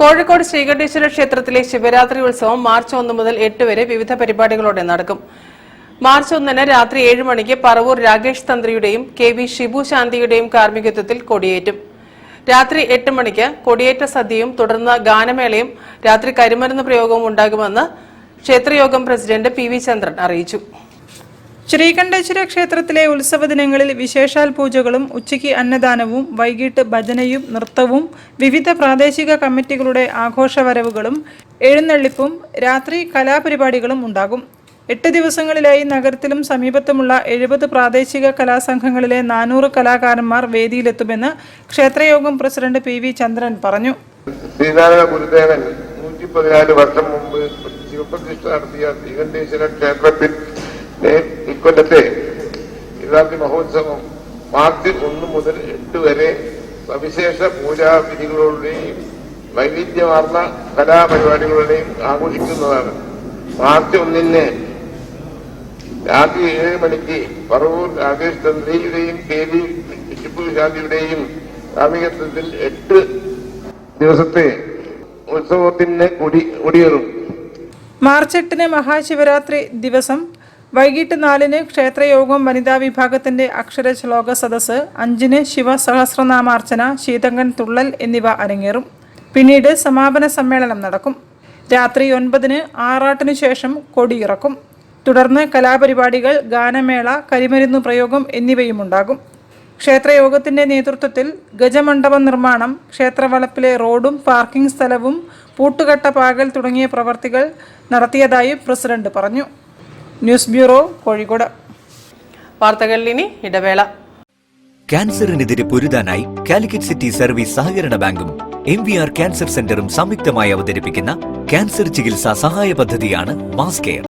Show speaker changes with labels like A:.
A: കോഴിക്കോട് ശ്രീകണ്ഠേശ്വര ക്ഷേത്രത്തിലെ ശിവരാത്രി ഉത്സവം മാർച്ച് 1 മുതൽ 8 വരെ വിവിധ പരിപാടികളോടെ നടക്കും. മാർച്ച് 1-ന് രാത്രി 7 മണിക്ക് പറവൂർ രാകേഷ് തന്ത്രിയുടെയും കെ.വി. ഷിബു ശാന്തിയുടെയും കാർമ്മികത്വത്തിൽ കൊടിയേറ്റും. രാത്രി 8 മണിക്ക് കൊടിയേറ്റ സദ്യയും തുടർന്ന് ഗാനമേളയും രാത്രി കരിമരുന്ന് പ്രയോഗവും ഉണ്ടാകുമെന്ന് ക്ഷേത്രയോഗം പ്രസിഡന്റ് പി.വി. ചന്ദ്രൻ അറിയിച്ചു.
B: ശ്രീകണ്ഠേശ്വര ക്ഷേത്രത്തിലെ ഉത്സവ ദിനങ്ങളിൽ വിശേഷാൽ പൂജകളും ഉച്ചയ്ക്ക് അന്നദാനവും വൈകിട്ട് ഭജനയും നൃത്തവും വിവിധ പ്രാദേശിക കമ്മിറ്റികളുടെ ആഘോഷവരവുകളും എഴുന്നള്ളിപ്പും രാത്രി കലാപരിപാടികളും ഉണ്ടാകും. 8 ദിവസങ്ങളിലായി നഗരത്തിലും സമീപത്തുമുള്ള 70 പ്രാദേശിക കലാസംഘങ്ങളിലെ 400 കലാകാരന്മാർ വേദിയിലെത്തുമെന്ന് ക്ഷേത്രയോഗം പ്രസിഡന്റ് പി.വി. ചന്ദ്രൻ പറഞ്ഞു.
C: ശ്രീനാരായണ ഗുരുദേവൻ 114 വർഷം മുമ്പ് ശിവപ്രതിഷ്ഠ നടത്തിയ ശ്രീകണ്ഠേശ്വര ക്ഷേത്രത്തിൽ ഇക്കൊല്ലത്തെ ശിവരാത്രി മഹോത്സവം മാർച്ച് 1 മുതൽ 8 വരെ സവിശേഷ പൂജാവിധികളുടെയും വൈവിധ്യമാർന്ന കലാപരിപാടികളുടെയും ആഘോഷിക്കുന്നതാണ്. മാർച്ച് 1-ന് രാത്രി 7 മണിക്ക് പറവൂർ രാകേഷ് തന്ത്രിയുടെയും കെ.വി. ഷിബു ശാന്തിയുടെയും കാർമ്മികത്വത്തിൽ 8 ദിവസത്തെ ഉത്സവത്തിന് കൊടിയേറും.
B: മാർച്ച് 8-ന് മഹാശിവരാത്രി ദിവസം വൈകിട്ട് 4-ന് ക്ഷേത്രയോഗം വനിതാ വിഭാഗത്തിന്റെ അക്ഷര ശ്ലോക സദസ്സ്, 5-ന് ശിവസഹസ്രനാമാർച്ചന, ശീതങ്കൻ തുള്ളൽ എന്നിവ അരങ്ങേറും. പിന്നീട് സമാപന സമ്മേളനം നടക്കും. രാത്രി 9-ന് ആറാട്ടിനു ശേഷം കൊടിയിറക്കും. തുടർന്ന് കലാപരിപാടികൾ, ഗാനമേള, കരിമരുന്നു പ്രയോഗം എന്നിവയുമുണ്ടാകും. ക്ഷേത്രയോഗത്തിന്റെ നേതൃത്വത്തിൽ ഗജമണ്ഡപ നിർമ്മാണം, ക്ഷേത്രവളപ്പിലെ റോഡും പാർക്കിംഗ് സ്ഥലവും പൂട്ടുകട്ട പാകൽ തുടങ്ങിയ പ്രവർത്തികൾ നടത്തിയതായി പ്രസിഡന്റ് പറഞ്ഞു. News bureau, Kozhikode.
A: വാർത്തകളിൽ ഇനി ഇടവേള.
D: ക്യാൻസറിനെതിരെ പൊരുതാനായി കാലിക്കറ്റ് സിറ്റി സർവീസ് സഹകരണ ബാങ്കും MVR ക്യാൻസർ സെന്ററും സംയുക്തമായി അവതരിപ്പിക്കുന്ന ക്യാൻസർ ചികിത്സാ സഹായ പദ്ധതിയാണ് മാസ് കെയർ.